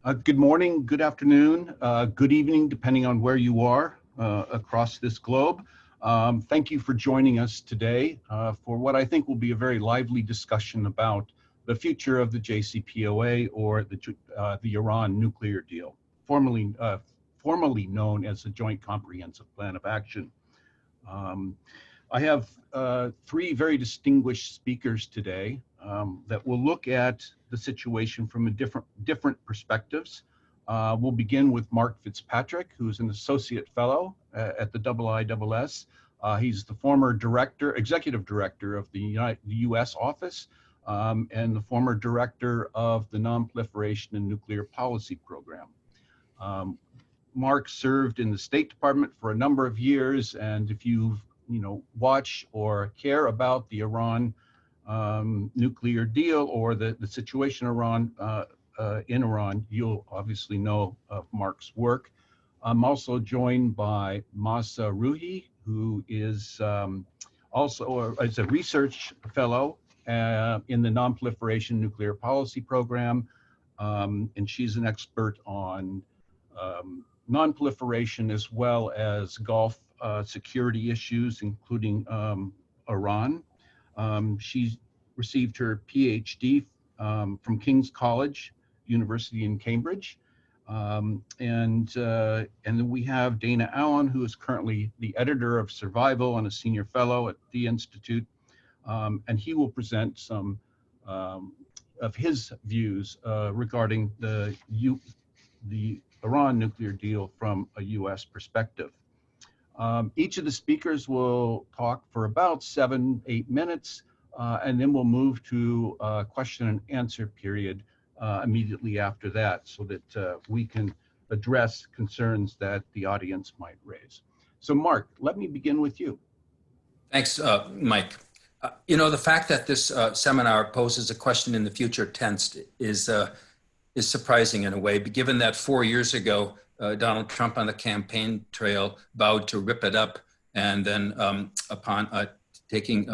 Good morning, good afternoon, good evening, depending on where you are across this globe. Thank you for joining us today for what I think will be a very lively discussion about the future of the JCPOA, or the Iran nuclear deal, formerly known as the Joint Comprehensive Plan of Action. I have three very distinguished speakers today that will look at the situation from a different perspectives. We'll begin with Mark Fitzpatrick, who's an associate fellow at the IISS. He's the former executive director of the U.S. office and the former director of the Non-Proliferation and Nuclear Policy Program. Mark served in the State Department for a number of years, and if you've watch or care about the Iran nuclear deal or the situation in Iran, you'll obviously know of Mark's work. I'm also joined by Mahsa Rouhi, who is also a research fellow in the Non-Proliferation Nuclear Policy Program, and she's an expert on non-proliferation as well as Gulf security issues, including Iran. She received her PhD from King's College, University in Cambridge. And then we have Dana Allin, who is currently the editor of Survival and a senior fellow at the Institute. And he will present some of his views regarding the Iran nuclear deal from a US perspective. Each of the speakers will talk for about 7-8 minutes, and then we'll move to a question and answer period immediately after that, so that we can address concerns that the audience might raise. So Mark, let me begin with you. Thanks, Mike. The fact that this seminar poses a question in the future tense is surprising in a way, but given that 4 years ago, Donald Trump on the campaign trail vowed to rip it up, and then upon taking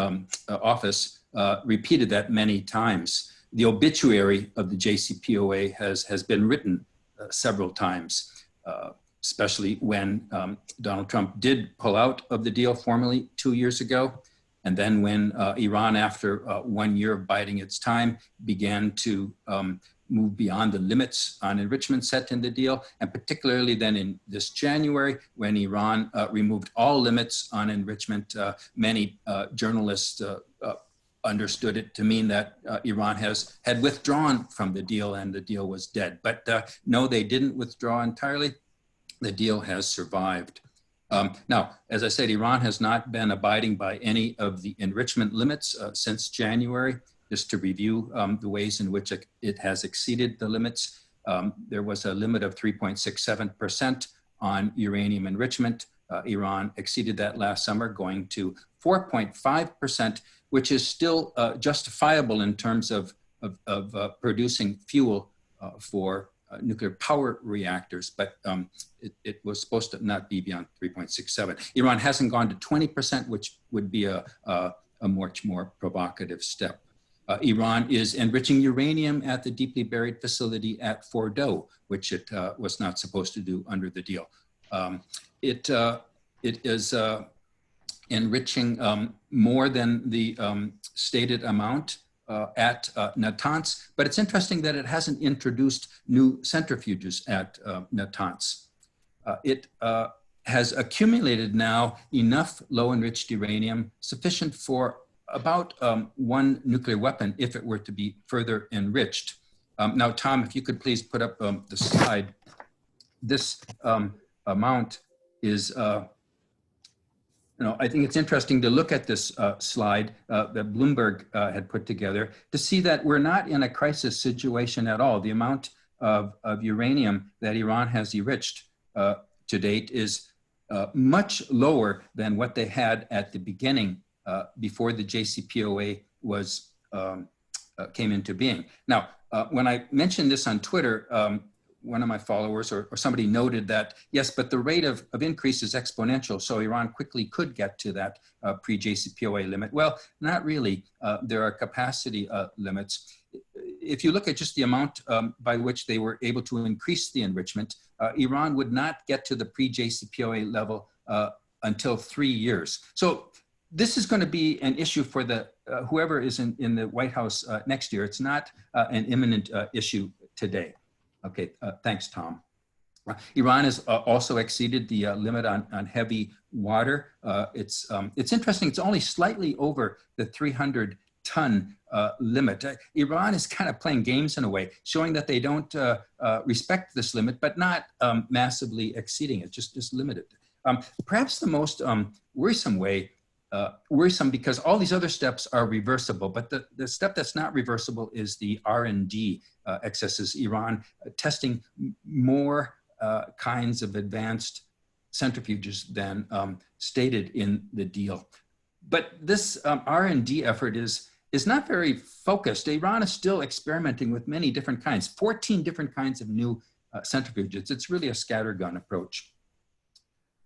office, repeated that many times. The obituary of the JCPOA has been written several times, especially when Donald Trump did pull out of the deal formally 2 years ago. And then when Iran, after 1 year of biding its time, began to move beyond the limits on enrichment set in the deal, and particularly then in this January, when Iran removed all limits on enrichment. Many journalists understood it to mean that Iran had withdrawn from the deal and the deal was dead. But no, they didn't withdraw entirely. The deal has survived. Now, as I said, Iran has not been abiding by any of the enrichment limits since January. Just to review the ways in which it has exceeded the limits. There was a limit of 3.67% on uranium enrichment. Iran exceeded that last summer, going to 4.5%, which is still justifiable in terms of producing fuel for nuclear power reactors, but it was supposed to not be beyond 3.67. Iran hasn't gone to 20%, which would be a much more provocative step. Iran is enriching uranium at the deeply buried facility at Fordo, which it was not supposed to do under the deal. It is enriching more than the stated amount at Natanz, but it's interesting that it hasn't introduced new centrifuges at Natanz. It has accumulated now enough low-enriched uranium sufficient for about one nuclear weapon if it were to be further enriched. Now, Tom, if you could please put up the slide. This amount is, I think it's interesting to look at this slide that Bloomberg had put together to see that we're not in a crisis situation at all. The amount of uranium that Iran has enriched to date is much lower than what they had at the beginning before the JCPOA came into being. Now, when I mentioned this on Twitter, one of my followers or somebody noted that, yes, but the rate of increase is exponential, so Iran quickly could get to that pre-JCPOA limit. Well, not really. There are capacity limits. if you look at just the amount by which they were able to increase the enrichment, Iran would not get to the pre-JCPOA level until 3 years. So this is going to be an issue for the whoever is in the White House next year. It's not an imminent issue today. Okay, thanks, Tom. Iran has also exceeded the limit on heavy water. It's interesting, it's only slightly over the 300-ton limit. Iran is kind of playing games in a way, showing that they don't respect this limit, but not massively exceeding it, just limited. Perhaps the most worrisome because all these other steps are reversible, but the step that's not reversible is the R&D excesses. Iran testing more kinds of advanced centrifuges than stated in the deal. But this R&D effort is not very focused. Iran is still experimenting with many different kinds, 14 different kinds of new centrifuges. It's really a scattergun approach.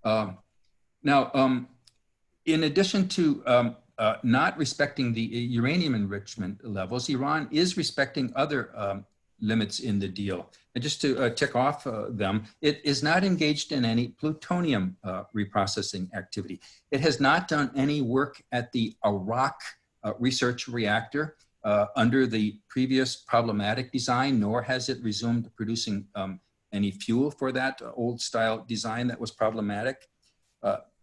Now, in addition to not respecting the uranium enrichment levels, Iran is respecting other limits in the deal. And just to tick off them, it is not engaged in any plutonium reprocessing activity. It has not done any work at the Arak research reactor under the previous problematic design, nor has it resumed producing any fuel for that old style design that was problematic.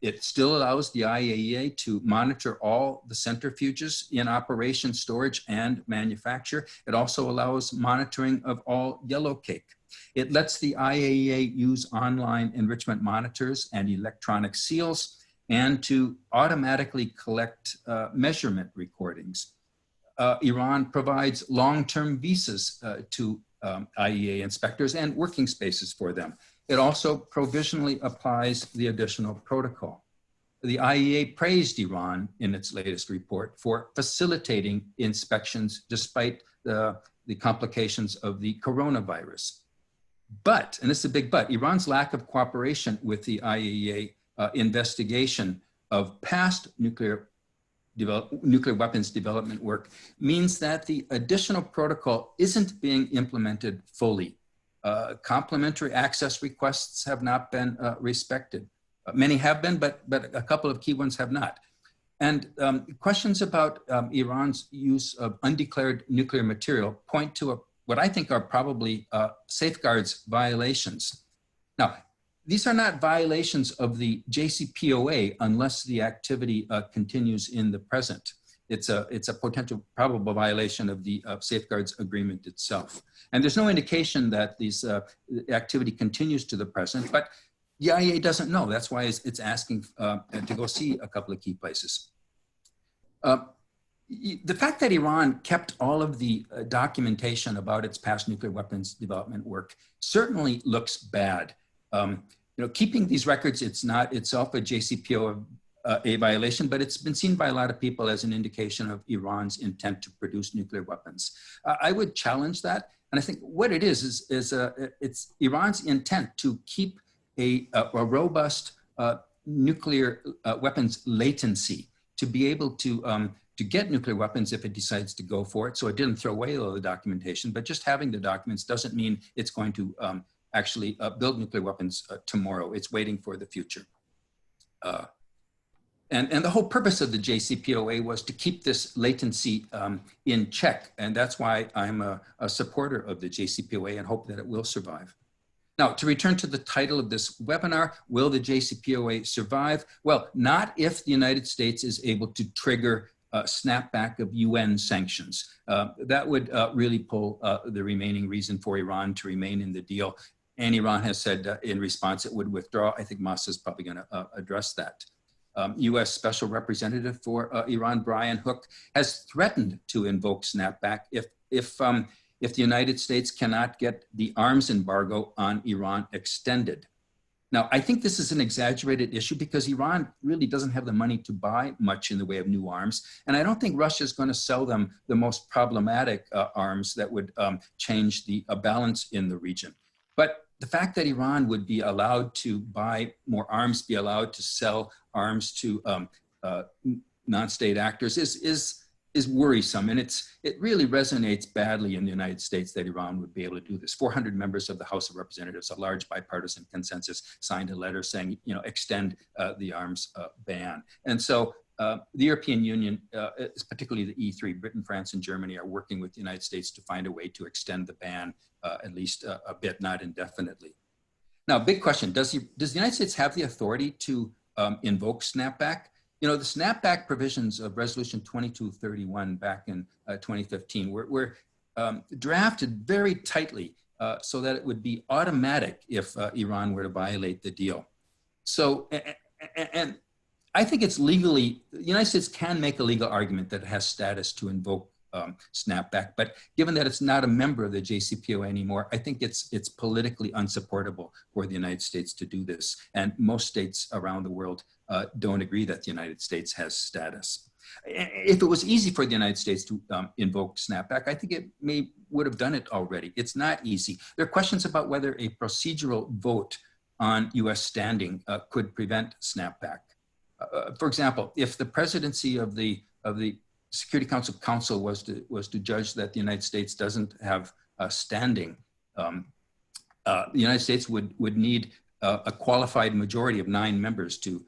It still allows the IAEA to monitor all the centrifuges in operation, storage, and manufacture. It also allows monitoring of all yellowcake. It lets the IAEA use online enrichment monitors and electronic seals and to automatically collect measurement recordings. Iran provides long-term visas to IAEA inspectors and working spaces for them. It also provisionally applies the additional protocol. The IAEA praised Iran in its latest report for facilitating inspections despite the complications of the coronavirus. But, and this is a big but, Iran's lack of cooperation with the IAEA investigation of past nuclear weapons development work means that the additional protocol isn't being implemented fully. Complementary access requests have not been respected. Many have been, but a couple of key ones have not. And questions about Iran's use of undeclared nuclear material point to what I think are probably safeguards violations. Now, these are not violations of the JCPOA unless the activity continues in the present. It's a potential probable violation of the safeguards agreement itself. And there's no indication that this activity continues to the present, but the IAEA doesn't know. That's why it's asking to go see a couple of key places. The fact that Iran kept all of the documentation about its past nuclear weapons development work certainly looks bad. Keeping these records, it's not itself a JCPOA violation, but it's been seen by a lot of people as an indication of Iran's intent to produce nuclear weapons. I would challenge that. And I think what it is it's Iran's intent to keep a robust nuclear weapons latency to be able to get nuclear weapons if it decides to go for it. So it didn't throw away all the documentation, but just having the documents doesn't mean it's going to actually build nuclear weapons tomorrow. It's waiting for the future. And the whole purpose of the JCPOA was to keep this latency in check. And that's why I'm a supporter of the JCPOA and hope that it will survive. Now, to return to the title of this webinar, will the JCPOA survive? Well, not if the United States is able to trigger snapback of UN sanctions. That would really pull the remaining reason for Iran to remain in the deal. And Iran has said in response it would withdraw. I think Mahsa is probably going to address that. U.S. Special Representative for Iran, Brian Hook, has threatened to invoke snapback if the United States cannot get the arms embargo on Iran extended. Now, I think this is an exaggerated issue because Iran really doesn't have the money to buy much in the way of new arms. And I don't think Russia is going to sell them the most problematic arms that would change the balance in the region. But the fact that Iran would be allowed to buy more arms, be allowed to sell arms to non-state actors is is worrisome, and it really resonates badly in the United States that Iran would be able to do this. 400 members of the House of Representatives, a large bipartisan consensus, signed a letter saying, extend the arms ban. And so the European Union, particularly the E3, Britain, France, and Germany, are working with the United States to find a way to extend the ban at least a bit, not indefinitely. Now, big question, does the United States have the authority to invoke snapback? The snapback provisions of Resolution 2231 back in 2015 were drafted very tightly so that it would be automatic if Iran were to violate the deal. So, and I think it's legally, the United States can make a legal argument that it has status to invoke snapback, but given that it's not a member of the JCPOA anymore, I think it's politically unsupportable for the United States to do this. And most states around the world don't agree that the United States has status. If it was easy for the United States to invoke snapback, I think it would have done it already. It's not easy. There are questions about whether a procedural vote on US standing could prevent snapback. For example, if the presidency of the Security Council was to judge that the United States doesn't have standing, the United States would need a qualified majority of 9 members to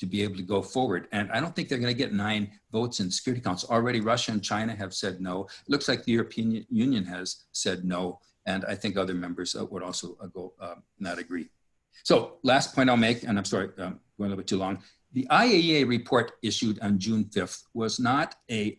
be able to go forward. And I don't think they're going to get 9 votes in the Security Council. Already Russia and China have said no. It looks like the European Union has said no. And I think other members would also not agree. So last point I'll make, and I'm sorry, going a little bit too long. The IAEA report issued on June 5th was not a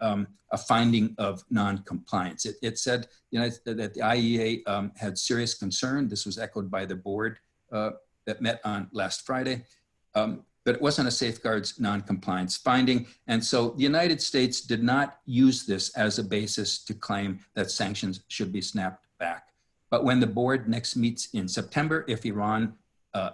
finding of non-compliance. It said that the IAEA had serious concern. This was echoed by the board that met on last Friday, but it wasn't a safeguards non-compliance finding. And so the United States did not use this as a basis to claim that sanctions should be snapped back. But when the board next meets in September, if Iran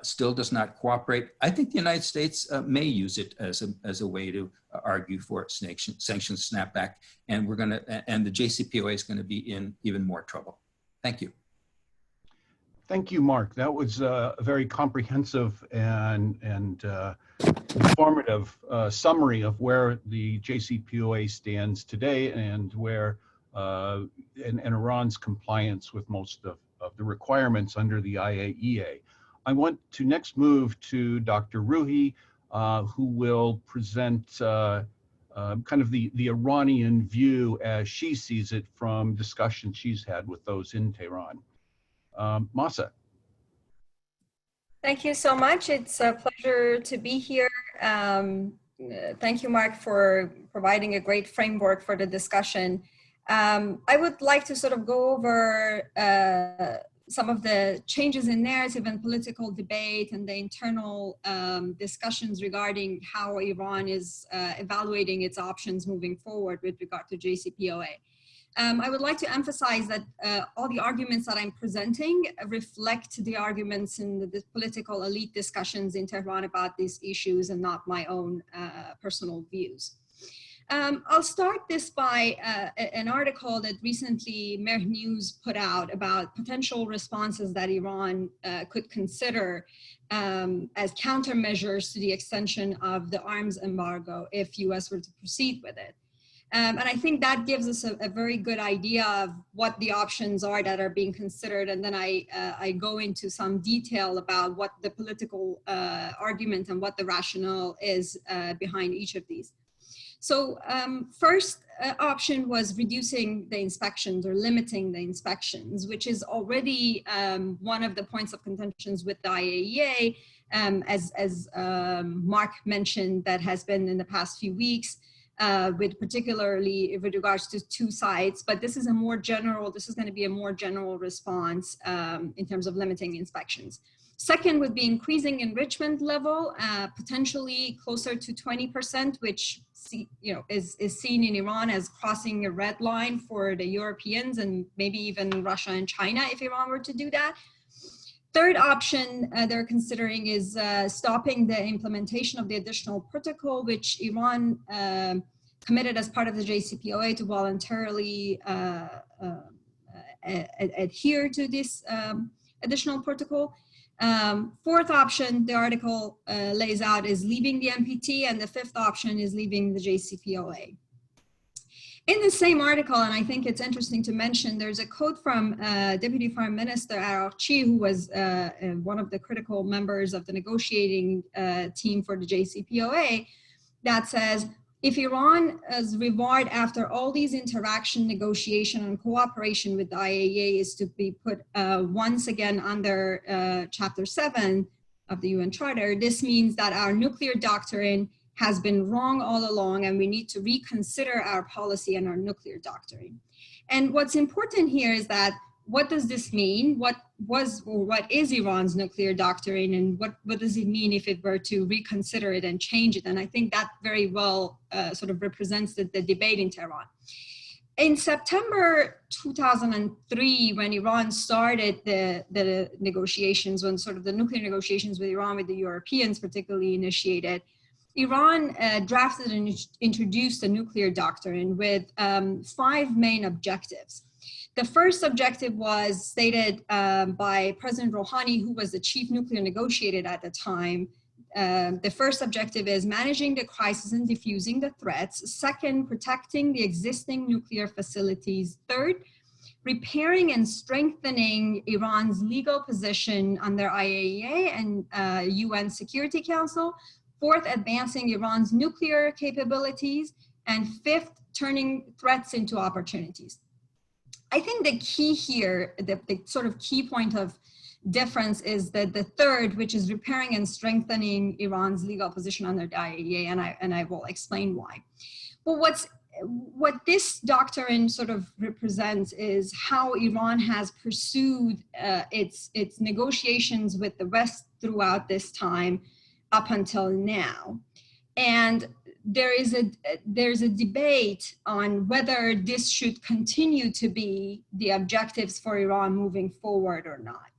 still does not cooperate, I think the United States may use it as a way to argue for sanctions snapback, and the JCPOA is going to be in even more trouble. Thank you. Thank you, Mark. That was a very comprehensive and informative summary of where the JCPOA stands today and where and Iran's compliance with most of the requirements under the IAEA. I want to next move to Dr. Rouhi, who will present kind of the Iranian view as she sees it from discussions she's had with those in Tehran. Mahsa. Thank you so much. It's a pleasure to be here. Thank you, Mark, for providing a great framework for the discussion. I would like to sort of go over some of the changes in narrative and political debate and the internal discussions regarding how Iran is evaluating its options moving forward with regard to JCPOA. I would like to emphasize that all the arguments that I'm presenting reflect the arguments in the political elite discussions in Tehran about these issues and not my own personal views. I'll start this by an article that recently Mer News put out about potential responses that Iran could consider as countermeasures to the extension of the arms embargo if US were to proceed with it. And I think that gives us a very good idea of what the options are that are being considered. And then I go into some detail about what the political argument and what the rationale is behind each of these. So first option was reducing the inspections or limiting the inspections, which is already one of the points of contentions with the IAEA, as Mark mentioned, that has been in the past few weeks, with particularly with regards to 2 sites, but this is a more general, this is going to be a more general response in terms of limiting inspections. Second would be increasing enrichment level, potentially closer to 20%, which is seen in Iran as crossing a red line for the Europeans and maybe even Russia and China if Iran were to do that. Third option they're considering is stopping the implementation of the additional protocol, which Iran committed as part of the JCPOA to voluntarily adhere to this additional protocol. Fourth option, the article lays out, is leaving the NPT, and the fifth option is leaving the JCPOA. In the same article, and I think it's interesting to mention, there's a quote from Deputy Foreign Minister Araghchi, who was one of the critical members of the negotiating team for the JCPOA, that says, if Iran's reward after all these interaction, negotiation, and cooperation with the IAEA is to be put once again under Chapter 7 of the UN Charter, this means that our nuclear doctrine has been wrong all along, and we need to reconsider our policy and our nuclear doctrine. And what's important here is that, what does this mean? What is Iran's nuclear doctrine, and what does it mean if it were to reconsider it and change it? And I think that very well sort of represents the debate in Tehran. In September 2003, when Iran started the negotiations, when sort of the nuclear negotiations with Iran, with the Europeans particularly initiated, Iran drafted and introduced a nuclear doctrine with 5 main objectives. The first objective was stated by President Rouhani, who was the chief nuclear negotiator at the time. The first objective is managing the crisis and diffusing the threats. Second, protecting the existing nuclear facilities. Third, repairing and strengthening Iran's legal position under IAEA and UN Security Council. Fourth, advancing Iran's nuclear capabilities. And fifth, turning threats into opportunities. I think the key here, the sort of key point of difference is that the third, which is repairing and strengthening Iran's legal position under the IAEA, and I will explain why. But what this doctrine sort of represents is how Iran has pursued its negotiations with the West throughout this time up until now. And there's a debate on whether this should continue to be the objectives for Iran moving forward or not.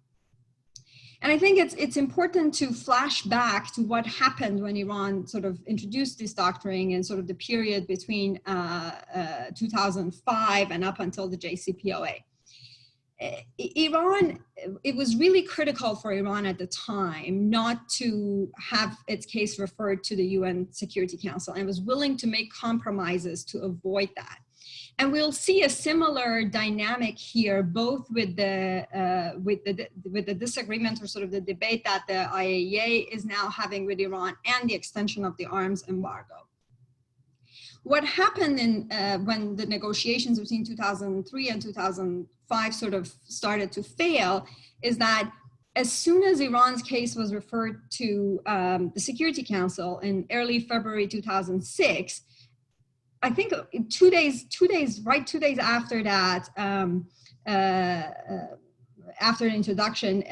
And I think it's important to flash back to what happened when Iran sort of introduced this doctrine and sort of the period between 2005 and up until the JCPOA. Iran, it was really critical for Iran at the time not to have its case referred to the UN Security Council, and was willing to make compromises to avoid that. And we'll see a similar dynamic here, both with the disagreement or sort of the debate that the IAEA is now having with Iran and the extension of the arms embargo. What happened when the negotiations between 2003 and 2005 sort of started to fail is that as soon as Iran's case was referred to the Security Council in early February 2006, I think 2 days after that, after the introduction,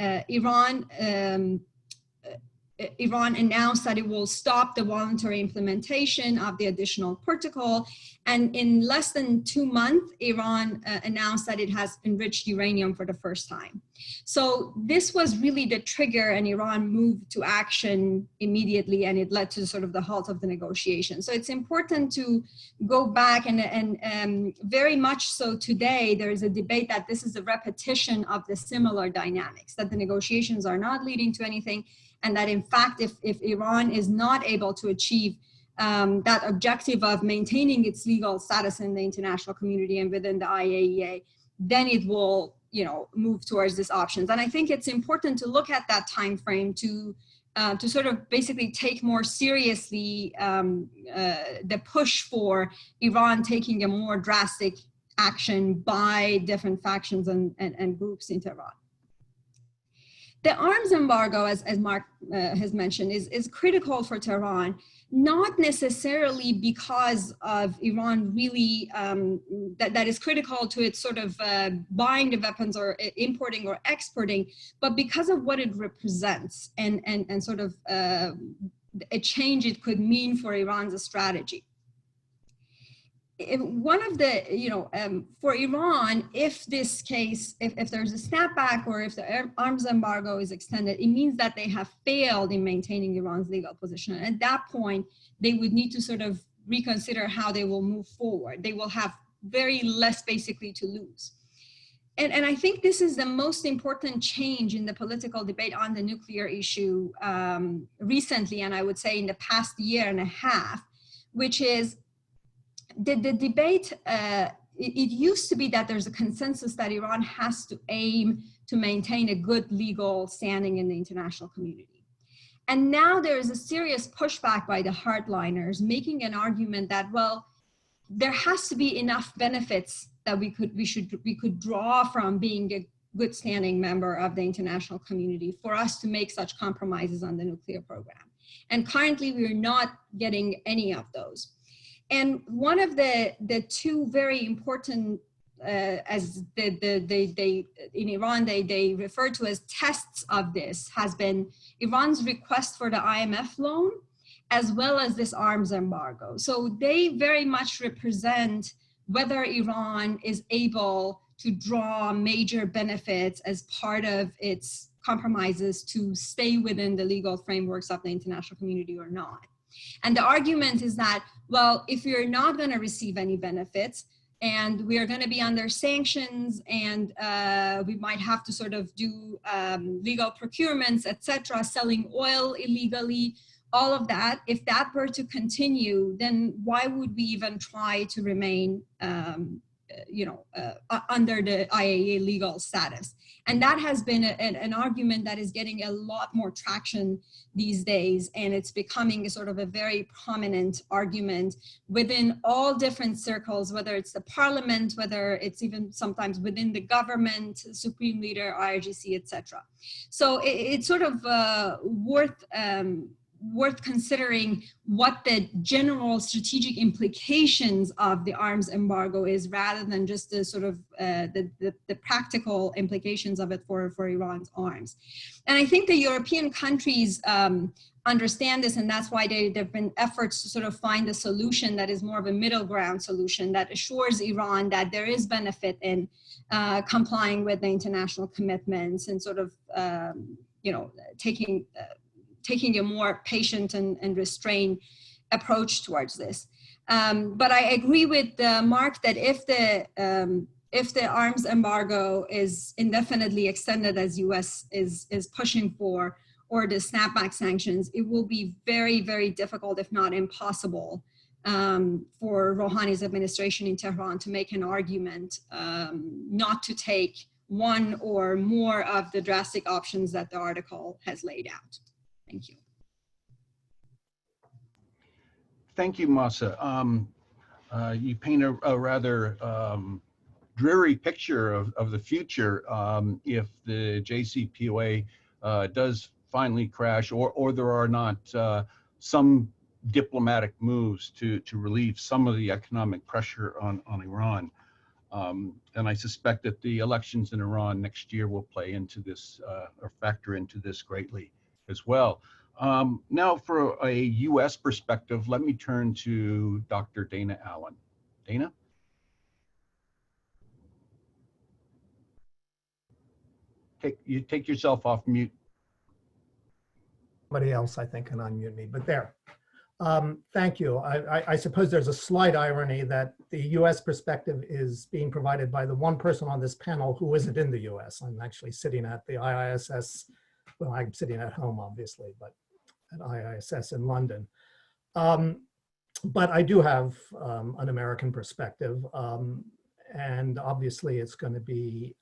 Iran announced that it will stop the voluntary implementation of the additional protocol. And in less than 2 months, Iran announced that it has enriched uranium for the first time. So this was really the trigger, and Iran moved to action immediately, and it led to sort of the halt of the negotiation. So it's important to go back, and very much so today, there is a debate that this is a repetition of the similar dynamics, that the negotiations are not leading to anything, and that in fact, if Iran is not able to achieve that objective of maintaining its legal status in the international community and within the IAEA, then it will, move towards these options. And I think it's important to look at that time frame to sort of basically take more seriously the push for Iran taking a more drastic action by different factions and groups in Tehran. The arms embargo, as Mark has mentioned, is critical for Tehran, not necessarily because of Iran really, that is critical to its sort of buying the weapons or importing or exporting, but because of what it represents and sort of a change it could mean for Iran's strategy. One of the, for Iran, if this case, if there's a snapback or if the arms embargo is extended, it means that they have failed in maintaining Iran's legal position. And at that point, they would need to sort of reconsider how they will move forward. They will have very less basically to lose. And I think this is the most important change in the political debate on the nuclear issue recently, and I would say in the past year and a half, which is the debate, it used to be that there's a consensus that Iran has to aim to maintain a good legal standing in the international community. And now there is a serious pushback by the hardliners, making an argument that, well, there has to be enough benefits that we could draw from being a good standing member of the international community for us to make such compromises on the nuclear program. And currently we're not getting any of those. And one of the two very important, as in Iran, they refer to as tests of this, has been Iran's request for the IMF loan, as well as this arms embargo. So they very much represent whether Iran is able to draw major benefits as part of its compromises to stay within the legal frameworks of the international community or not. And the argument is that, well, if you're not going to receive any benefits, and we are going to be under sanctions, and we might have to sort of do legal procurements, etc., selling oil illegally, all of that, if that were to continue, then why would we even try to remain under the IAEA legal status? And that has been an argument that is getting a lot more traction these days, and it's becoming a sort of a very prominent argument within all different circles, whether it's the parliament, whether it's even sometimes within the government, supreme leader, IRGC, etc. So it's sort of worth considering what the general strategic implications of the arms embargo is, rather than just the sort of the practical implications of it for Iran's arms. And I think the European countries understand this, and that's why there have been efforts to sort of find a solution that is more of a middle ground solution that assures Iran that there is benefit in complying with the international commitments and sort of taking a more patient and restrained approach towards this. But I agree with Mark that if the arms embargo is indefinitely extended, as US is pushing for, or the snapback sanctions, it will be very, very difficult, if not impossible, for Rouhani's administration in Tehran to make an argument not to take one or more of the drastic options that the article has laid out. Thank you. Thank you, Mahsa. You paint a rather dreary picture of the future if the JCPOA does finally crash, or there are not some diplomatic moves to relieve some of the economic pressure on Iran. And I suspect that the elections in Iran next year will play into this or factor into this greatly as well. Now, for a U.S. perspective, let me turn to Dr. Dana Allin. Dana? Take yourself off mute. Somebody else, I think, can unmute me, but there. Thank you. I suppose there's a slight irony that the U.S. perspective is being provided by the one person on this panel who isn't in the U.S. I'm actually sitting at the IISS. Well, I'm sitting at home, obviously, but at IISS in London. But I do have an American perspective, and obviously it's going to be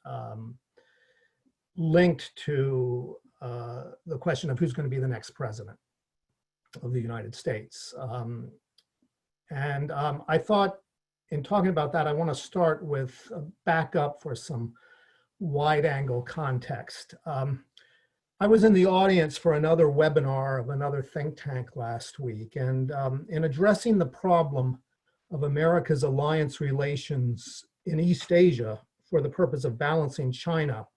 linked to the question of who's going to be the next president of the United States. I thought, in talking about that, I want to start with a backup for some wide-angle context. I was in the audience for another webinar of another think tank last week, and in addressing the problem of America's alliance relations in East Asia for the purpose of balancing China,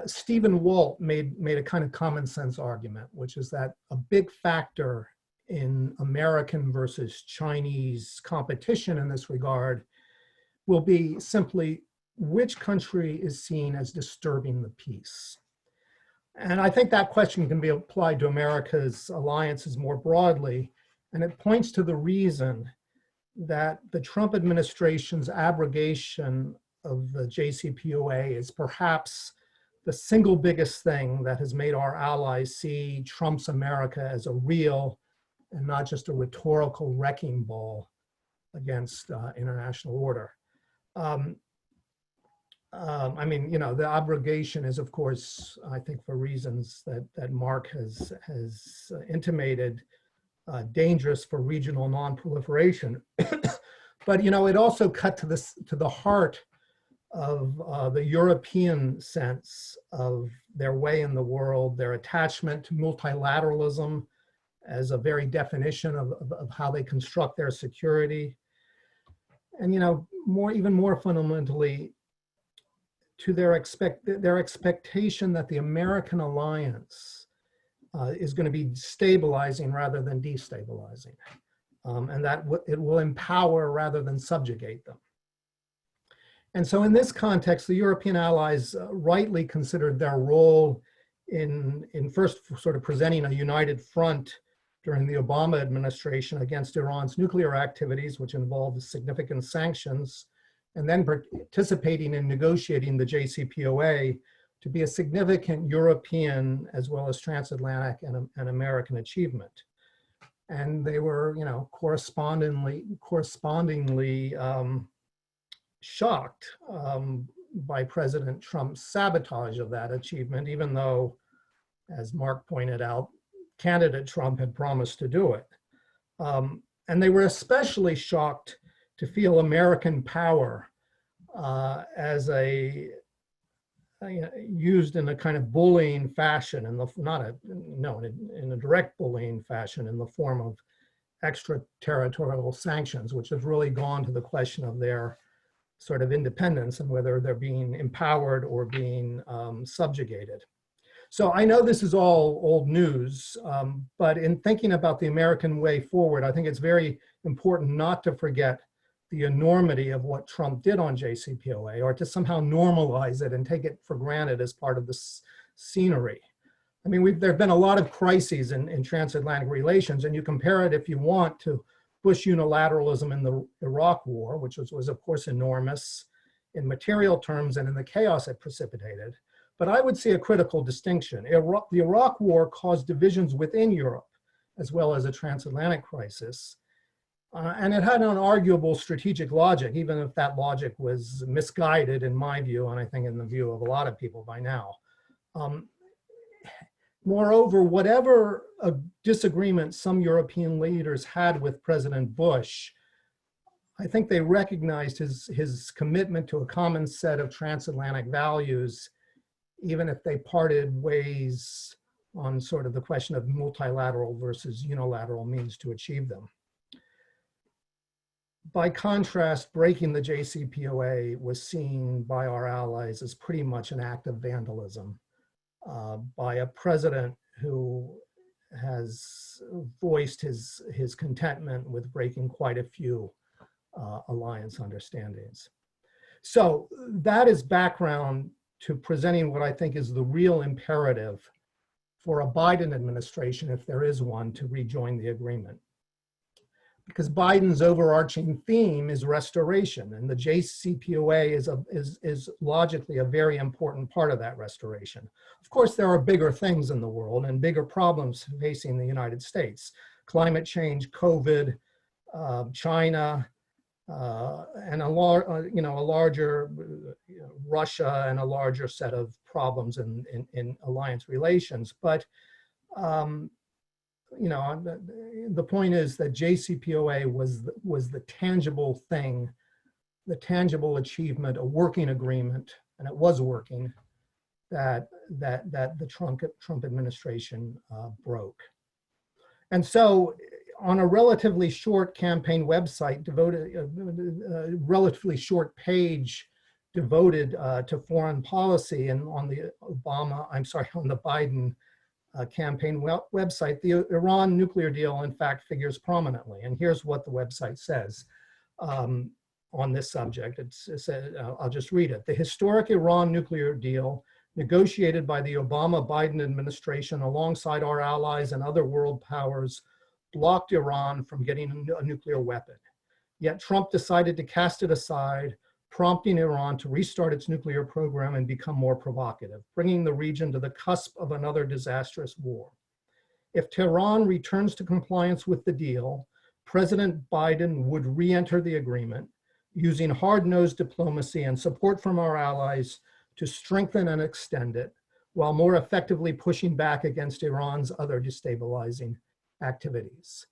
Stephen Walt made a kind of common sense argument, which is that a big factor in American versus Chinese competition in this regard will be simply which country is seen as disturbing the peace. And I think that question can be applied to America's alliances more broadly, and it points to the reason that the Trump administration's abrogation of the JCPOA is perhaps the single biggest thing that has made our allies see Trump's America as a real and not just a rhetorical wrecking ball against international order. I mean, you know, the abrogation is, of course, I think for reasons that Mark has intimated, dangerous for regional non-proliferation. But, you know, it also cut to the heart of the European sense of their way in the world, their attachment to multilateralism as a very definition of how they construct their security. And, you know, even more fundamentally, to their expectation that the American alliance is going to be stabilizing rather than destabilizing, and that it will empower rather than subjugate them. And so in this context, the European allies rightly considered their role in first sort of presenting a united front during the Obama administration against Iran's nuclear activities, which involved significant sanctions, and then participating in negotiating the JCPOA to be a significant European as well as transatlantic and American achievement. And they were, you know, correspondingly shocked by President Trump's sabotage of that achievement, even though, as Mark pointed out, candidate Trump had promised to do it. And they were especially shocked to feel American power as used in a kind of bullying fashion, in a direct bullying fashion in the form of extraterritorial sanctions, which have really gone to the question of their sort of independence and whether they're being empowered or being subjugated. So I know this is all old news, but in thinking about the American way forward, I think it's very important not to forget the enormity of what Trump did on JCPOA, or to somehow normalize it and take it for granted as part of the scenery. I mean, there have been a lot of crises in transatlantic relations, and you compare it, if you want, to Bush unilateralism in the Iraq War, which was of course enormous in material terms and in the chaos it precipitated. But I would see a critical distinction. The Iraq War caused divisions within Europe, as well as a transatlantic crisis. And it had an arguable strategic logic, even if that logic was misguided in my view, and I think in the view of a lot of people by now. Moreover, whatever disagreement some European leaders had with President Bush, I think they recognized his commitment to a common set of transatlantic values, even if they parted ways on sort of the question of multilateral versus unilateral means to achieve them. By contrast, breaking the JCPOA was seen by our allies as pretty much an act of vandalism by a president who has voiced his contentment with breaking quite a few alliance understandings. So that is background to presenting what I think is the real imperative for a Biden administration, if there is one, to rejoin the agreement. Because Biden's overarching theme is restoration, and the JCPOA is logically a very important part of that restoration. Of course, there are bigger things in the world and bigger problems facing the United States: climate change, COVID, China, and a larger Russia, and a larger set of problems in alliance relations. But the point is that JCPOA was the tangible thing, the tangible achievement, a working agreement, and it was working, that the Trump administration broke. And so, on a relatively short campaign website devoted, relatively short page devoted to foreign policy, and on the Biden campaign website, the Iran nuclear deal, in fact, figures prominently. And here's what the website says on this subject. I'll just read it. The historic Iran nuclear deal, negotiated by the Obama-Biden administration alongside our allies and other world powers, blocked Iran from getting a nuclear weapon. Yet Trump decided to cast it aside, prompting Iran to restart its nuclear program and become more provocative, bringing the region to the cusp of another disastrous war. If Tehran returns to compliance with the deal, President Biden would re-enter the agreement using hard-nosed diplomacy and support from our allies to strengthen and extend it, while more effectively pushing back against Iran's other destabilizing activities.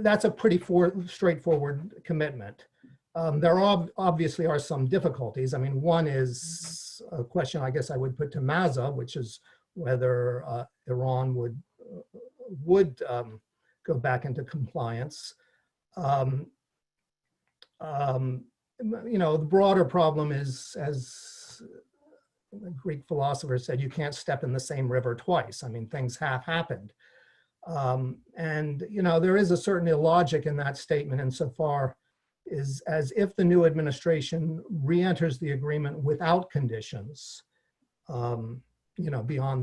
That's a pretty straightforward commitment. There obviously are some difficulties. I mean, one is a question I guess I would put to Mahsa, which is whether Iran would go back into compliance. The broader problem is, as the Greek philosopher said, you can't step in the same river twice. I mean, things have happened. There is a certain illogic in that statement insofar as if the new administration re-enters the agreement without conditions, beyond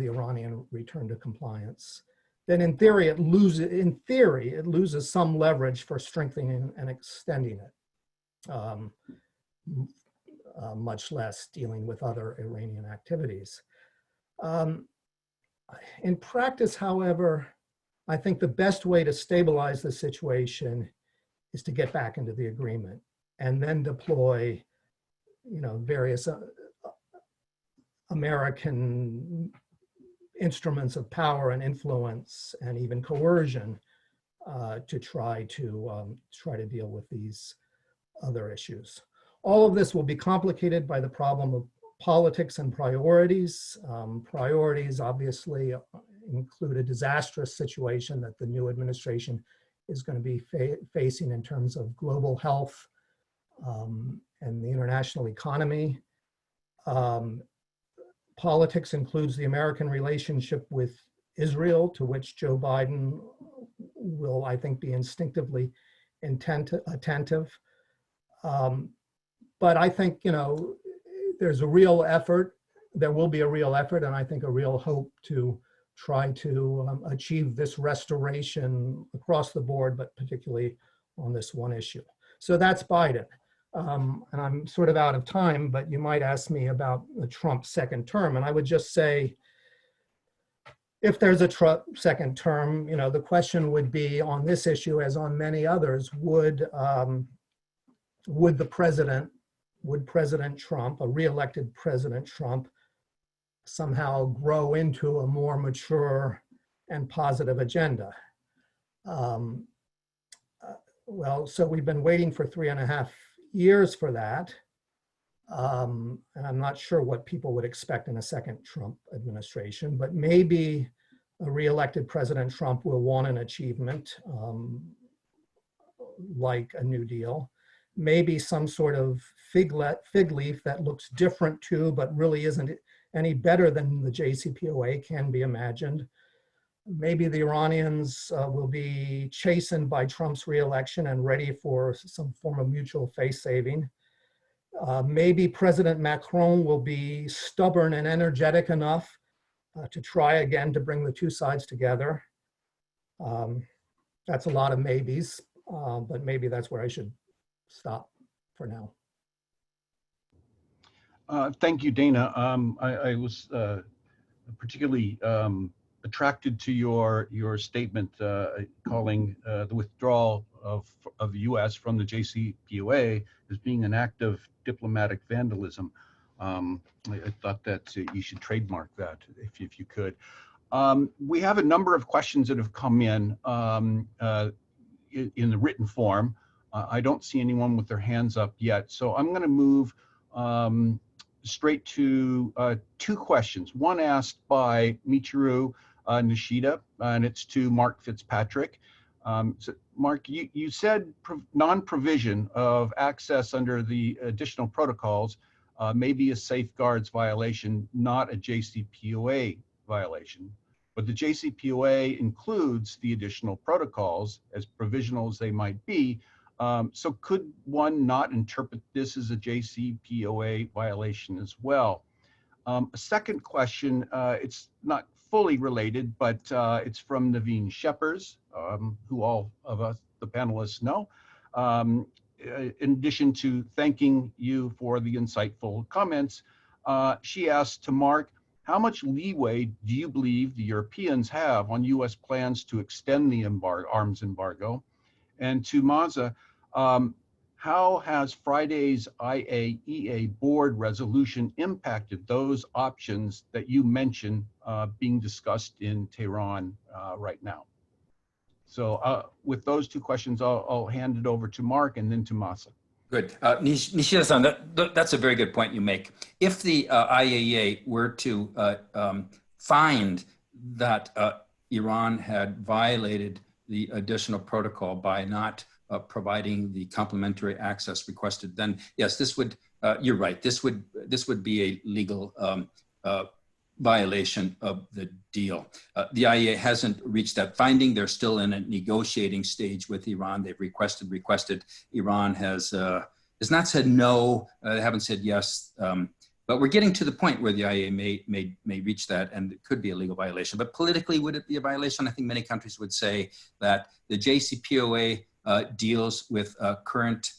the Iranian return to compliance, then in theory it loses some leverage for strengthening and extending it, much less dealing with other Iranian activities. In practice, however, I think the best way to stabilize the situation is to get back into the agreement and then deploy, various American instruments of power and influence and even coercion to try to deal with these other issues. All of this will be complicated by the problem of politics and priorities. Priorities obviously include a disastrous situation that the new administration is going to be facing in terms of global health and the international economy. Politics includes the American relationship with Israel, to which Joe Biden will, I think, be instinctively attentive. But I think, there's a real effort, there will be a real effort, and I think a real hope to try to achieve this restoration across the board, but particularly on this one issue. So that's Biden. And I'm sort of out of time, but you might ask me about the Trump second term. And I would just say, if there's a Trump second term, the question would be on this issue, as on many others, would President Trump, a re-elected President Trump, somehow grow into a more mature and positive agenda? So we've been waiting for 3.5 years for that. And I'm not sure what people would expect in a second Trump administration, but maybe a re-elected President Trump will want an achievement like a New Deal. Maybe some sort of fig leaf that looks different too, but really isn't any better than the JCPOA can be imagined. Maybe the Iranians will be chastened by Trump's re-election and ready for some form of mutual face saving. Maybe President Macron will be stubborn and energetic enough to try again to bring the two sides together. That's a lot of maybes, but maybe that's where I should stop for now. Thank you, Dana. I was particularly attracted to your statement calling the withdrawal of the U.S. from the JCPOA as being an act of diplomatic vandalism. I thought that you should trademark that if you could. We have a number of questions that have come in the written form. I don't see anyone with their hands up yet, so I'm going to move straight to two questions. One asked by Michiru Nishida, and it's to Mark Fitzpatrick. So Mark, you said non-provision of access under the additional protocols may be a safeguards violation, not a JCPOA violation. But the JCPOA includes the additional protocols, as provisional as they might be. So could one not interpret this as a JCPOA violation as well? A second question, it's not fully related, but it's from Naveen Shephers, who all of us, the panelists, know. In addition to thanking you for the insightful comments, she asked to Mark, how much leeway do you believe the Europeans have on U.S. plans to extend the arms embargo? And to Mahsa, how has Friday's IAEA board resolution impacted those options that you mentioned being discussed in Tehran right now? So with those two questions, I'll hand it over to Mark and then to Mahsa. Good. Nishida-san, that's a very good point you make. If the IAEA were to find that Iran had violated the additional protocol by not providing the complementary access requested, then yes, this would, you're right, this would be a legal violation of the deal. The IAEA hasn't reached that finding. They're still in a negotiating stage with Iran. They've requested. Iran has not said no. They haven't said yes. But we're getting to the point where the IAEA may reach that, and it could be a legal violation. But politically, would it be a violation? I think many countries would say that the JCPOA deals with current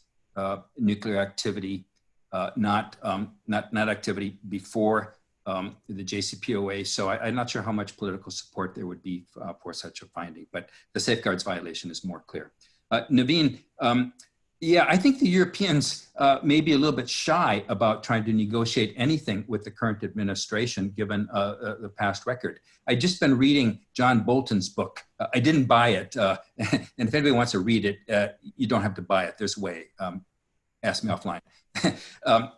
nuclear activity, not activity before the JCPOA. So I'm not sure how much political support there would be for such a finding, but the safeguards violation is more clear. Naveen, yeah, I think the Europeans may be a little bit shy about trying to negotiate anything with the current administration, given the past record. I've just been reading John Bolton's book. I didn't buy it. And if anybody wants to read it, you don't have to buy it. There's a way. Ask me offline.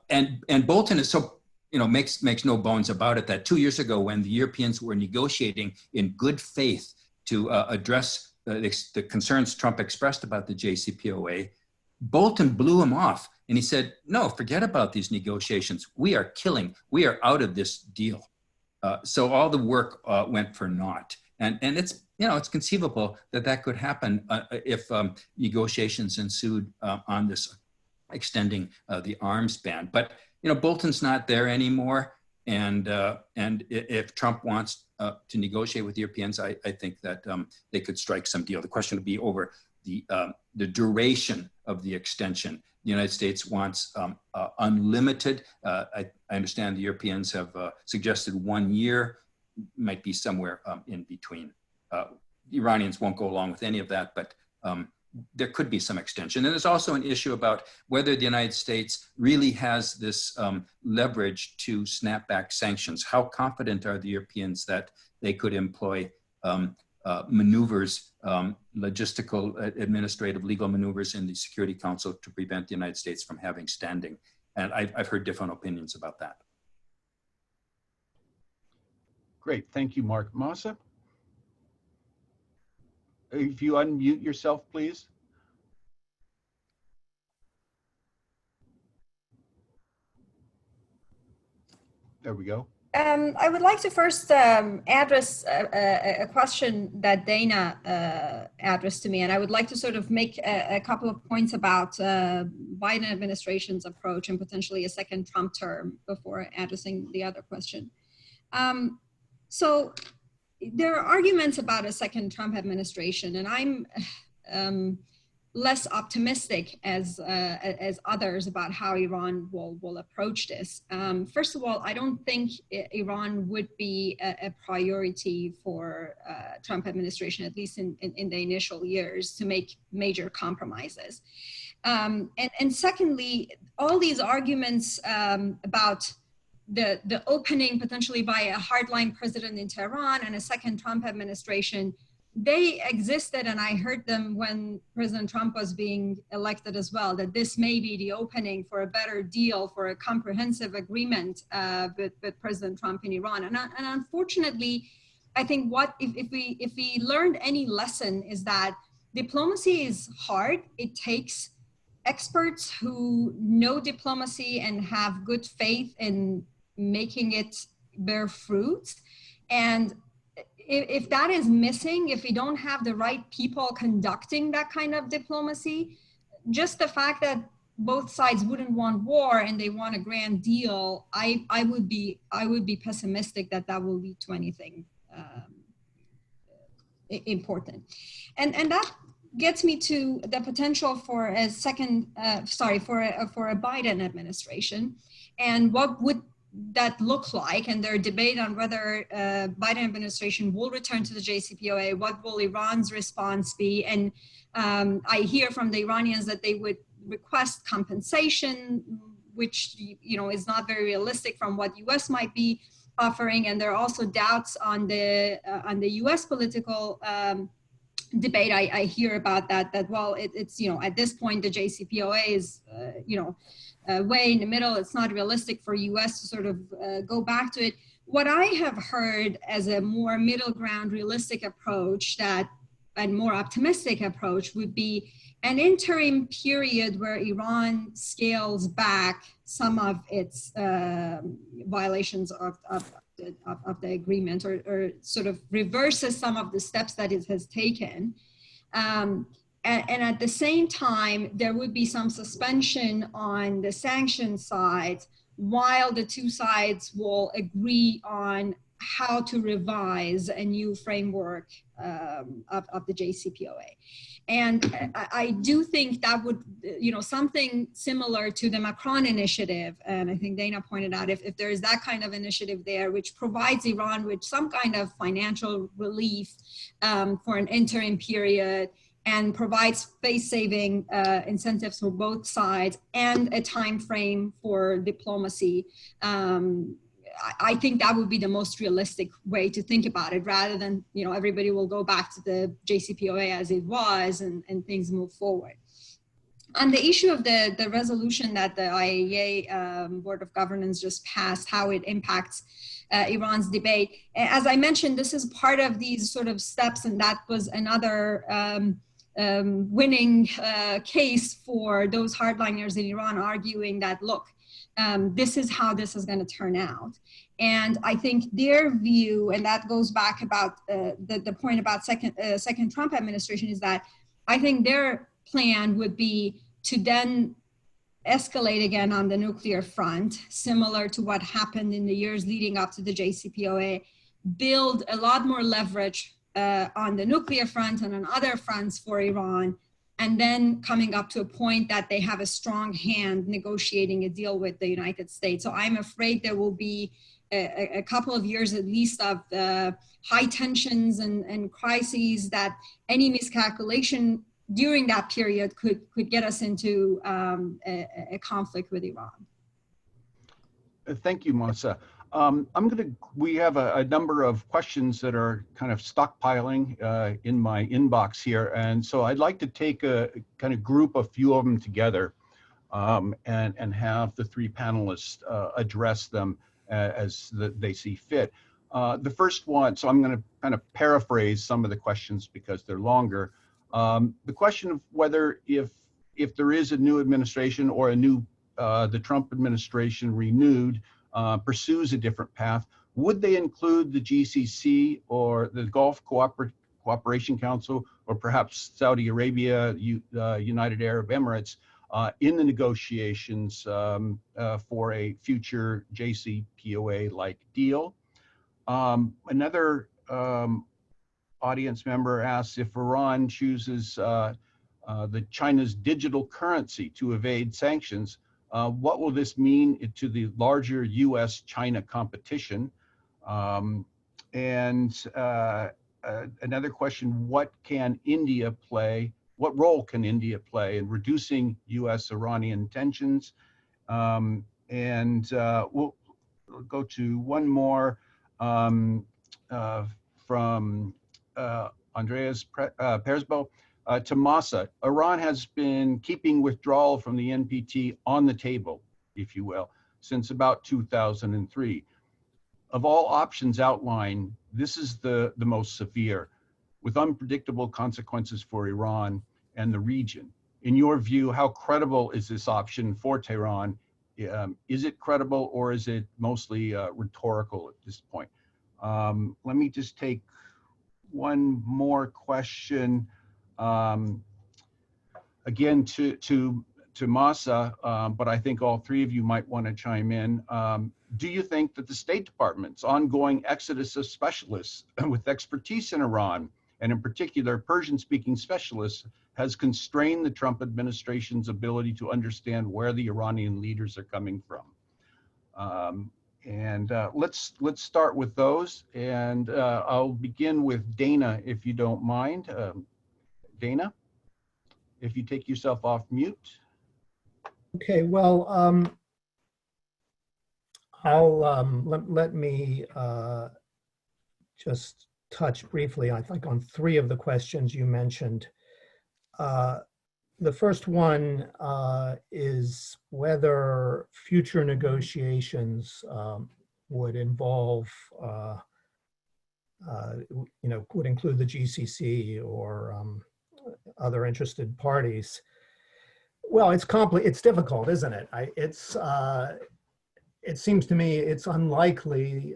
And Bolton is so, makes no bones about it that 2 years ago, when the Europeans were negotiating in good faith to address the concerns Trump expressed about the JCPOA, Bolton blew him off and he said, no, forget about these negotiations. We are out of this deal. So all the work went for naught. And it's, it's conceivable that could happen if negotiations ensued on this extending the arms ban. But, Bolton's not there anymore. And if Trump wants to negotiate with the Europeans, I think that they could strike some deal. The question would be over the duration of the extension. The United States wants unlimited. I understand the Europeans have suggested 1 year, might be somewhere in between. The Iranians won't go along with any of that, but there could be some extension. And there's also an issue about whether the United States really has this leverage to snap back sanctions. How confident are the Europeans that they could employ maneuvers, logistical, administrative, legal maneuvers in the Security Council to prevent the United States from having standing? And I've heard different opinions about that. Great, thank you, Mark. Mahsa? If you unmute yourself, please. There we go. I would like to first address a question that Dana addressed to me, and I would like to sort of make a couple of points about Biden administration's approach and potentially a second Trump term before addressing the other question. So there are arguments about a second Trump administration, and I'm less optimistic as others about how Iran will approach this. First of all, I don't think Iran would be a priority for Trump administration, at least in the initial years, to make major compromises. And secondly, all these arguments about the opening potentially by a hardline president in Tehran and a second Trump administration, they existed, and I heard them when President Trump was being elected as well, that this may be the opening for a better deal, for a comprehensive agreement with President Trump in Iran. And unfortunately, I think if we learned any lesson is that diplomacy is hard. It takes experts who know diplomacy and have good faith in making it bear fruit. And if that is missing, if we don't have the right people conducting that kind of diplomacy, just the fact that both sides wouldn't want war and they want a grand deal, I would be pessimistic that will lead to anything important. And that gets me to the potential for a second, for a Biden administration, and what would that look like, and their debate on whether Biden administration will return to the JCPOA, what will Iran's response be? And I hear from the Iranians that they would request compensation, which is not very realistic from what U.S. might be offering. And there are also doubts on the U.S. political debate. I hear about that well, it's at this point the JCPOA is way in the middle. It's not realistic for U.S. to sort of go back to it. What I have heard as a more middle ground, realistic approach and more optimistic approach would be an interim period where Iran scales back some of its violations of the agreement, or sort of reverses some of the steps that it has taken. And at the same time, there would be some suspension on the sanction side while the two sides will agree on how to revise a new framework of the JCPOA. And I do think that would, something similar to the Macron initiative, and I think Dana pointed out, if there is that kind of initiative there, which provides Iran with some kind of financial relief for an interim period, and provides face-saving incentives for both sides and a time frame for diplomacy. I think that would be the most realistic way to think about it, rather than, everybody will go back to the JCPOA as it was and things move forward. On the issue of the resolution that the IAEA Board of Governance just passed, how it impacts Iran's debate. As I mentioned, this is part of these sort of steps, and that was another winning case for those hardliners in Iran, arguing that, look, this is how this is going to turn out. And I think their view, and that goes back about the point about second Trump administration, is that I think their plan would be to then escalate again on the nuclear front, similar to what happened in the years leading up to the JCPOA, build a lot more leverage on the nuclear front and on other fronts for Iran, and then coming up to a point that they have a strong hand negotiating a deal with the United States. So I'm afraid there will be a couple of years at least of high tensions and crises, that any miscalculation during that period could get us into a conflict with Iran. Thank you, Mahsa. We have a number of questions that are kind of stockpiling in my inbox here. And so I'd like to take a kind of group a few of them together and have the three panelists address them as they see fit. The first one, so I'm going to kind of paraphrase some of the questions because they're longer. The question of whether if there is a new administration or the Trump administration renewed, pursues a different path, would they include the GCC or the Gulf Cooperation Council, or perhaps Saudi Arabia, United Arab Emirates, in the negotiations for a future JCPOA-like deal? Another audience member asks, if Iran chooses China's digital currency to evade sanctions, what will this mean to the larger U.S.-China competition? Another question, what role can India play in reducing U.S.-Iranian tensions? We'll go to one more from Andreas Persbo. To Mahsa, Iran has been keeping withdrawal from the NPT on the table, if you will, since about 2003. Of all options outlined, this is the most severe, with unpredictable consequences for Iran and the region. In your view, how credible is this option for Tehran? Is it credible, or is it mostly rhetorical at this point? Let me just take one more question. Again, to Mahsa, but I think all three of you might want to chime in. Do you think that the State Department's ongoing exodus of specialists with expertise in Iran, and in particular Persian-speaking specialists, has constrained the Trump administration's ability to understand where the Iranian leaders are coming from? And let's start with those. And I'll begin with Dana, if you don't mind. Dana, if you take yourself off mute. Okay, well, let me just touch briefly, I think, on three of the questions you mentioned. The first one is whether future negotiations would involve, would include the GCC or other interested parties. Well, it's difficult, isn't it? It seems to me it's unlikely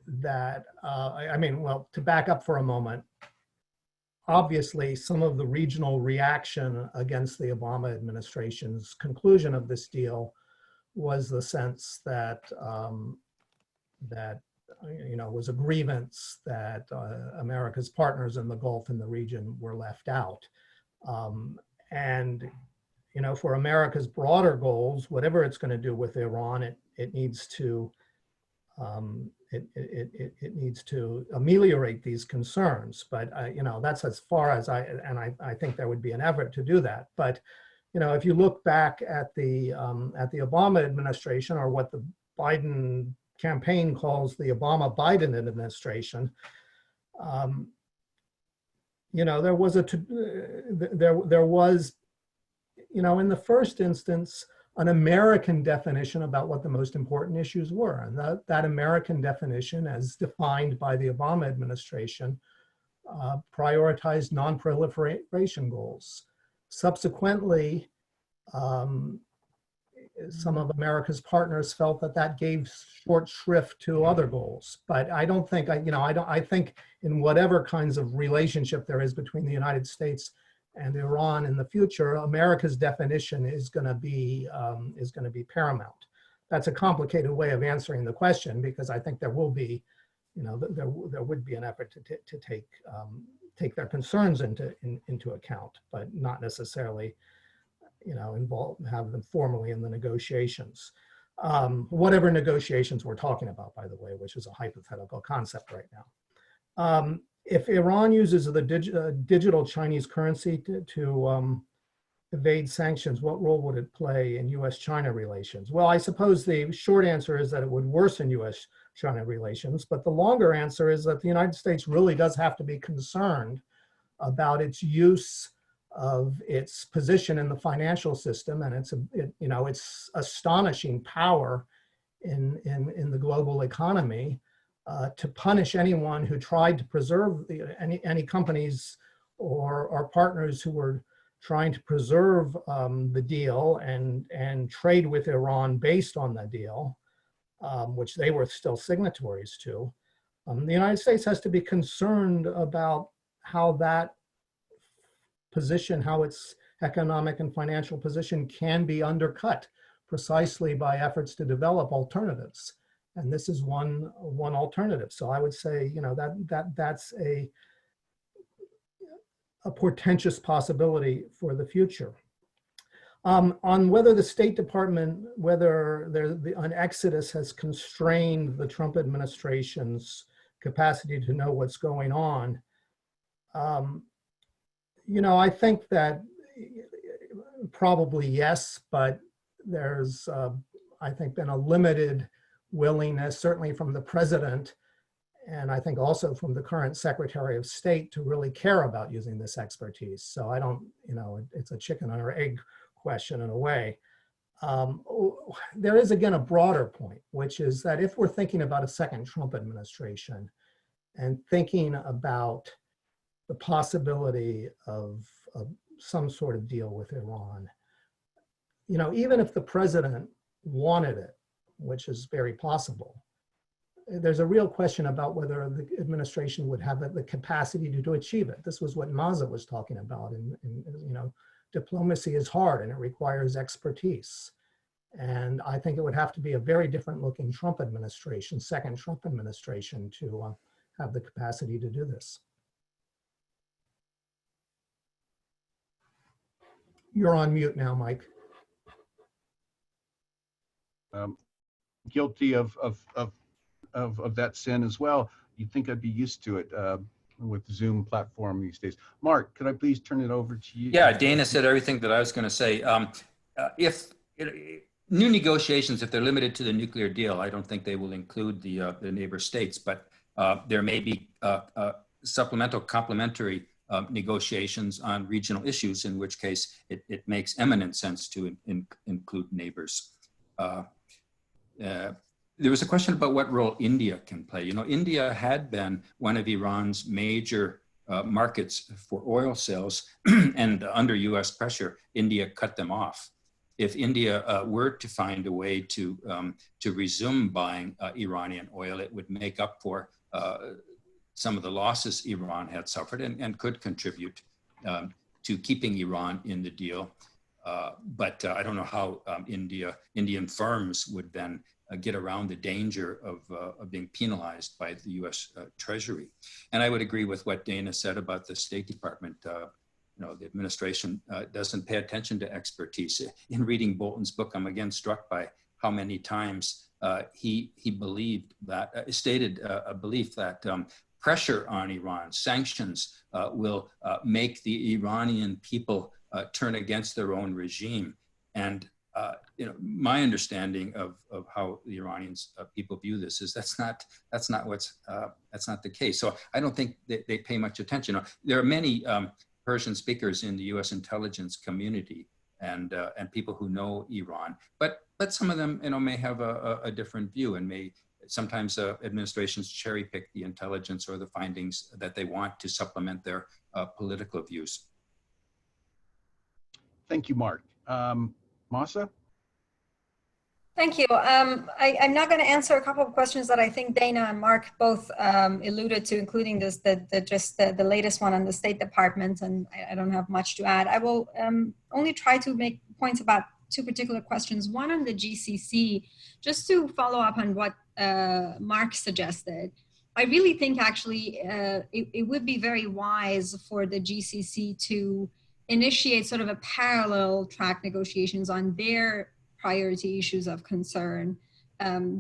that, well, to back up for a moment, obviously some of the regional reaction against the Obama administration's conclusion of this deal was the sense that, was a grievance that America's partners in the Gulf and the region were left out. And for America's broader goals, whatever it's going to do with Iran, it needs to it needs to ameliorate these concerns. But that's as far as I think there would be an effort to do that. But if you look back at the Obama administration, or what the Biden campaign calls the Obama-Biden administration, there was in the first instance, an American definition about what the most important issues were. And that American definition, as defined by the Obama administration, prioritized non-proliferation goals. Subsequently, some of America's partners felt that gave short shrift to other goals. But I don't think, I think in whatever kinds of relationship there is between the United States and Iran in the future, America's definition is going to be paramount. That's a complicated way of answering the question, because I think there will be, there would be an effort to take their concerns into account, but not necessarily, have them formally in the negotiations. Whatever negotiations we're talking about, by the way, which is a hypothetical concept right now. If Iran uses the digital Chinese currency to evade sanctions, what role would it play in US-China relations? Well, I suppose the short answer is that it would worsen US-China relations, but the longer answer is that the United States really does have to be concerned about its use of its position in the financial system and its astonishing power in the global economy, to punish anyone who tried to preserve any companies or partners who were trying to preserve the deal and trade with Iran based on the deal, which they were still signatories to. The United States has to be concerned about how that position, how its economic and financial position can be undercut precisely by efforts to develop alternatives. And this is one alternative. So I would say, that's a portentous possibility for the future. On whether the State Department, an exodus has constrained the Trump administration's capacity to know what's going on, I think that probably yes, but there's, I think, been a limited willingness, certainly from the president, and I think also from the current Secretary of State, to really care about using this expertise. So I don't, it's a chicken or egg question in a way. There is, again, a broader point, which is that if we're thinking about a second Trump administration and thinking about the possibility of some sort of deal with Iran, even if the president wanted it, which is very possible, there's a real question about whether the administration would have the capacity to achieve it. This was what Mahsa was talking about. And diplomacy is hard and it requires expertise. And I think it would have to be a very different looking Trump administration, second Trump administration, to have the capacity to do this. You're on mute now, Mike. guilty of that sin as well. You'd think I'd be used to it with the Zoom platform these days. Mark, could I please turn it over to you? Yeah, Dana said everything that I was going to say. If new negotiations, if they're limited to the nuclear deal, I don't think they will include the neighbor states, but there may be supplemental, complementary negotiations on regional issues, in which case it makes eminent sense to include neighbors. There was a question about what role India can play. You know, India had been one of Iran's major markets for oil sales, and under US pressure, India cut them off. If India were to find a way to resume buying Iranian oil, it would make up for some of the losses Iran had suffered and could contribute to keeping Iran in the deal. But I don't know how Indian firms would then get around the danger of being penalized by the US Treasury. And I would agree with what Dana said about the State Department. You know, the administration doesn't pay attention to expertise. In reading Bolton's book, I'm again struck by how many times he believed that, stated a belief that pressure on Iran, sanctions, will make the Iranian people turn against their own regime. And you know, my understanding of how the Iranians people view this is that's not the case. So I don't think they pay much attention. There are many Persian speakers in the U.S. intelligence community and people who know Iran, but some of them, you know, may have a different view, and may sometimes administrations cherry pick the intelligence or the findings that they want to supplement their political views. Thank you, Mark. Mahsa? Thank you. I'm not going to answer a couple of questions that I think Dana and Mark both alluded to, including the latest one on the State Department, and I don't have much to add. I will only try to make points about two particular questions. One on the GCC, just to follow up on what Mark suggested. I really think actually it would be very wise for the GCC to initiate sort of a parallel track negotiations on their priority issues of concern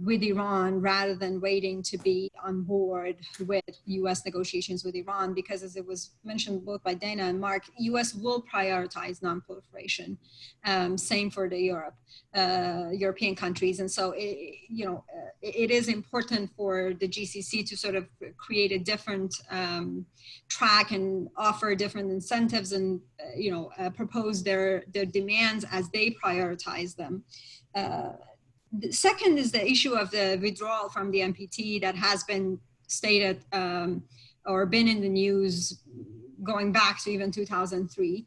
with Iran, rather than waiting to be on board with US negotiations with Iran, because as it was mentioned both by Dana and Mark, US will prioritize non-proliferation. Same for the European countries. And so, it is important for the GCC to sort of create a different track and offer different incentives and, propose their demands as they prioritize them. The second is the issue of the withdrawal from the NPT that has been stated or been in the news going back to even 2003.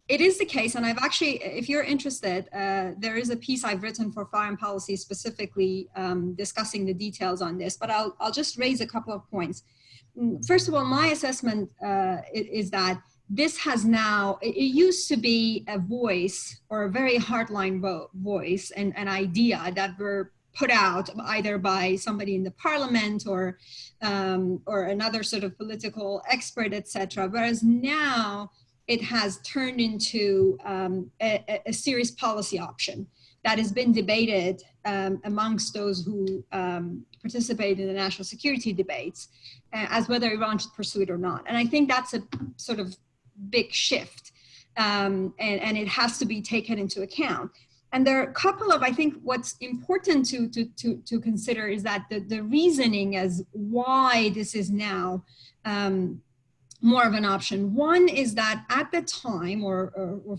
It is the case, and I've actually, if you're interested, there is a piece I've written for Foreign Policy specifically discussing the details on this, but I'll just raise a couple of points. First of all, my assessment is that this has now, it used to be a voice or a very hardline voice and an idea that were put out either by somebody in the parliament or another sort of political expert, etc. Whereas now it has turned into a serious policy option that has been debated amongst those who participate in the national security debates as whether Iran should pursue it or not. And I think that's a sort of big shift, and it has to be taken into account. And there are a couple of, I think what's important to consider is that the reasoning as why this is now more of an option. One is that at the time, or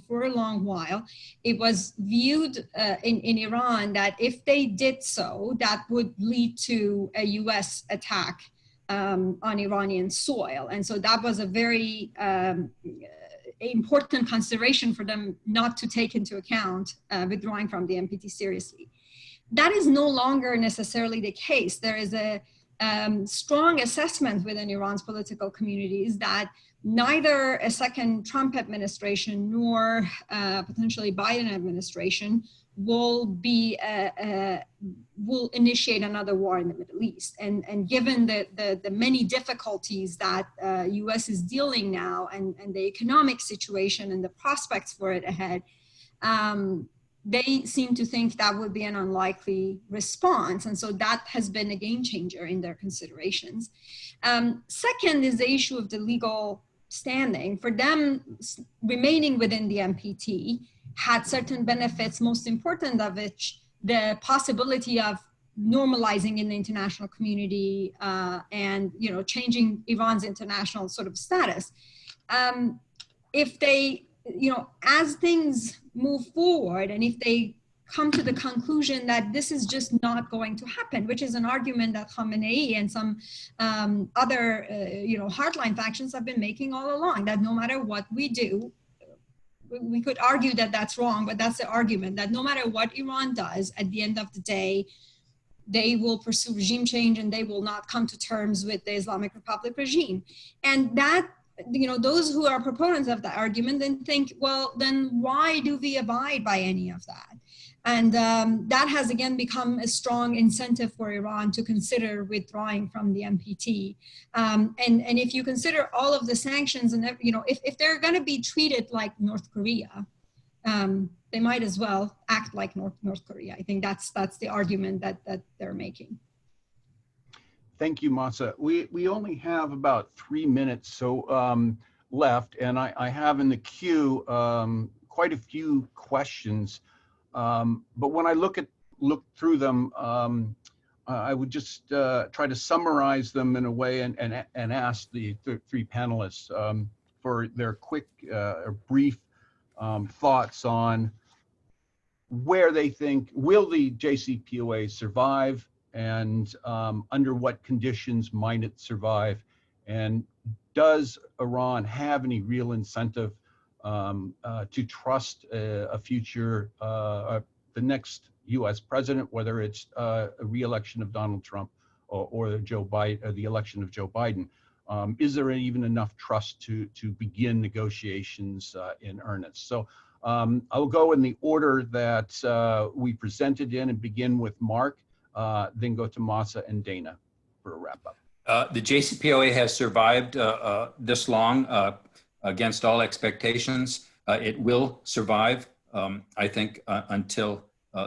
for a long while, it was viewed in Iran that if they did so, that would lead to a US attack on Iranian soil. And so that was a very important consideration for them not to take into account withdrawing from the NPT seriously. That is no longer necessarily the case. There is a strong assessment within Iran's political communities that neither a second Trump administration nor potentially Biden administration will initiate another war in the Middle East. And given the many difficulties that US is dealing now and the economic situation and the prospects for it ahead, they seem to think that would be an unlikely response. And so that has been a game changer in their considerations. Second is the issue of the legal standing. For them, remaining within the NPT had certain benefits, most important of which the possibility of normalizing in the international community and changing Iran's international sort of status. If they, as things move forward, and if they come to the conclusion that this is just not going to happen, which is an argument that Khamenei and some other, hardline factions have been making all along, that no matter what we do, we could argue that that's wrong, but that's the argument, that no matter what Iran does, at the end of the day, they will pursue regime change and they will not come to terms with the Islamic Republic regime. And that, those who are proponents of the argument then think, well, then why do we abide by any of that? And that has again become a strong incentive for Iran to consider withdrawing from the NPT. And if you consider all of the sanctions, and if they're going to be treated like North Korea, they might as well act like North Korea. I think that's the argument that they're making. Thank you, Mahsa. We only have about 3 minutes left, and I have in the queue quite a few questions. But when I look through them, I would just try to summarize them in a way and ask the three panelists for their quick or brief thoughts on where they think, will the JCPOA survive, and under what conditions might it survive, and does Iran have any real incentive to trust a future, the next U.S. president, whether it's a re-election of Donald Trump or Joe Biden, or the election of Joe Biden? Is there even enough trust to begin negotiations in earnest? So I'll go in the order that we presented in and begin with Mark, then go to Mahsa and Dana for a wrap up. The JCPOA has survived this long against all expectations. It will survive, I think, until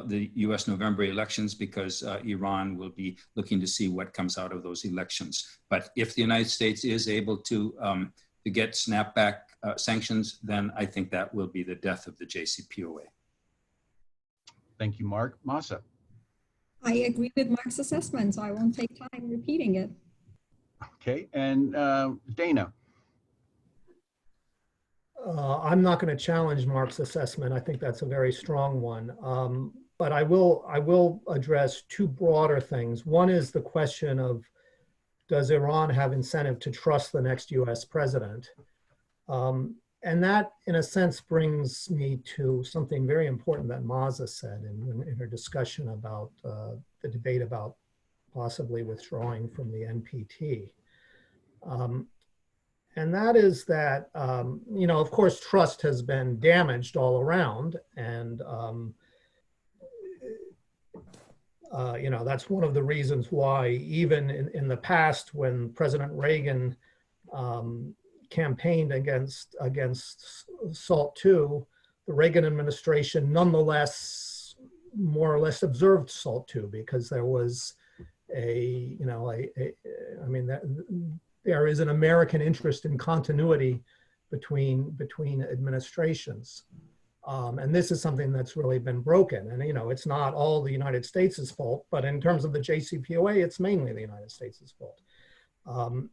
the US November elections, because Iran will be looking to see what comes out of those elections. But if the United States is able to get snapback sanctions, then I think that will be the death of the JCPOA. Thank you, Mark. Mahsa. I agree with Mark's assessment, so I won't take time repeating it. Okay, and Dana. I'm not going to challenge Mark's assessment. I think that's a very strong one. But I will address two broader things. One is the question of, does Iran have incentive to trust the next US president? And that, in a sense, brings me to something very important that Mahsa said in her discussion about the debate about possibly withdrawing from the NPT. And that is that, of course, trust has been damaged all around. And, that's one of the reasons why even in the past, when President Reagan campaigned against SALT II, the Reagan administration nonetheless more or less observed SALT II, because there was there is an American interest in continuity between administrations. And this is something that's really been broken. And, it's not all the United States' fault, but in terms of the JCPOA, it's mainly the United States' fault.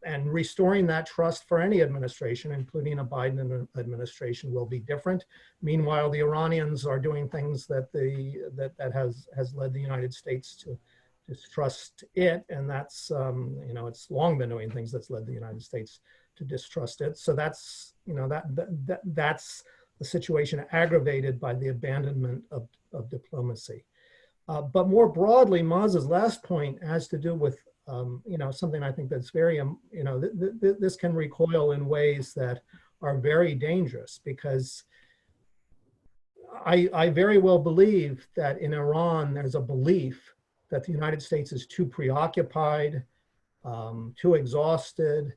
And restoring that trust for any administration, including a Biden administration, will be different. Meanwhile, the Iranians are doing things that has led the United States to distrust it, and that's it's long been doing things that's led the United States to distrust it. So that's that's the situation aggravated by the abandonment of diplomacy. But more broadly, Mahsa's last point has to do with something I think that's very this can recoil in ways that are very dangerous, because I very well believe that in Iran there's a belief that the United States is too preoccupied, too exhausted,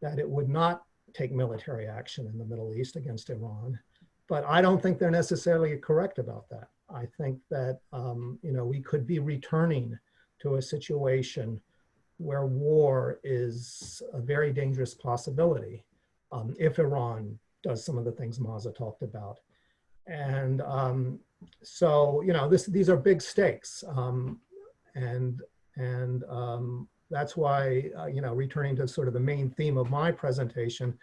that it would not take military action in the Middle East against Iran. But I don't think they're necessarily correct about that. I think that, we could be returning to a situation where war is a very dangerous possibility if Iran does some of the things Mahsa talked about. And so, these are big stakes. And that's why, returning to sort of the main theme of my presentation,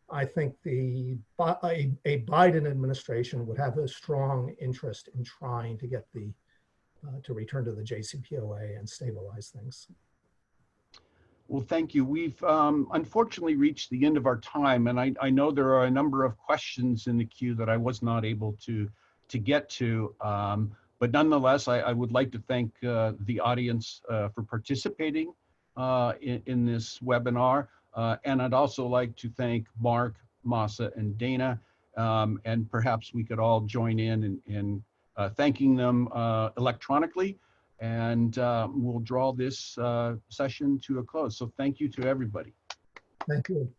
I think a Biden administration would have a strong interest in trying to get to return to the JCPOA and stabilize things. Well, thank you. We've unfortunately reached the end of our time, and I know there are a number of questions in the queue that I was not able to get to. But nonetheless, I would like to thank the audience for participating in this webinar. And I'd also like to thank Mark, Mahsa, and Dana. And perhaps we could all join in thanking them electronically. And we'll draw this session to a close. So thank you to everybody. Thank you.